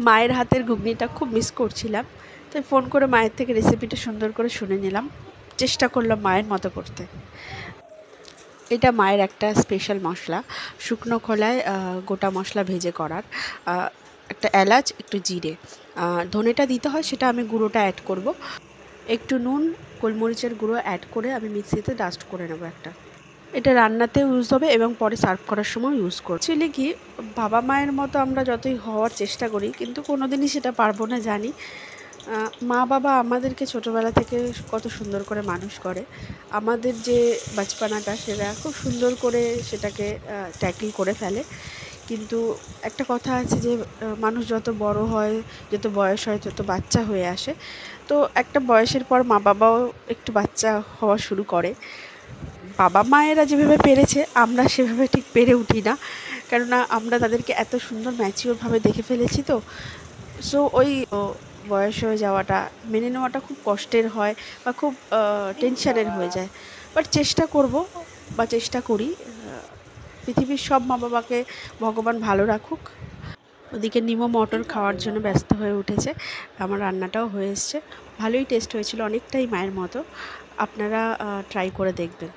মায়ের হাতের ঘুগনিটা খুব মিস করছিলাম, তাই ফোন করে মায়ের থেকে রেসিপিটা সুন্দর করে শুনে নিলাম, চেষ্টা করলাম মায়ের মতো করতে। এটা মায়ের একটা স্পেশাল মশলা, শুকনো খোলায় গোটা মশলা ভেজে করার। একটা এলাচ, একটু জিরে, ধনেটা দিতে হয়, সেটা আমি গুঁড়োটা অ্যাড করব। একটু নুন, গোলমরিচের গুঁড়ো অ্যাড করে আমি মিক্সিতে ডাস্ট করে নেবো একটা। এটা রান্নাতেও ইউজ হবে এবং পরে সার্ভ করার সময় ইউজ করছি। অ্যাকচুয়ালি কি, বাবা মায়ের মতো আমরা যতই হওয়ার চেষ্টা করি কিন্তু কোনো দিনই সেটা পারবো না জানি। মা বাবা আমাদেরকে ছোটোবেলা থেকে কত সুন্দর করে মানুষ করে, আমাদের যে বাচপানাটা সেটা খুব সুন্দর করে সেটাকে ট্যাকল করে ফেলে। কিন্তু একটা কথা আছে যে মানুষ যত বড় হয়, যত বয়স হয়, তত বাচ্চা হয়ে আসে। তো একটা বয়সের পর মা বাবাও একটু বাচ্চা হওয়া শুরু করে। বাবা মায়েরা যেভাবে পেরেছে আমরা সেভাবে ঠিক পেরে উঠি না, কেননা আমরা তাদেরকে এত সুন্দর ম্যাচিওরভাবে দেখে ফেলেছি। তো সো ওই বয়স হয়ে যাওয়াটা মেনে নেওয়াটা খুব কষ্টের হয় বা খুব টেনশানের হয়ে যায়। বাট চেষ্টা করব বা চেষ্টা করি, পৃথিবীর সব মা বাবাকে ভগবান ভালো রাখুক। ওদিকে নিমো মটর খাওয়ার জন্য ব্যস্ত হয়ে উঠেছে, আমার রান্নাটাও হয়ে এসছে, ভালোই টেস্ট হয়েছিল, অনেকটাই মায়ের মতো। আপনারা ট্রাই করে দেখবেন।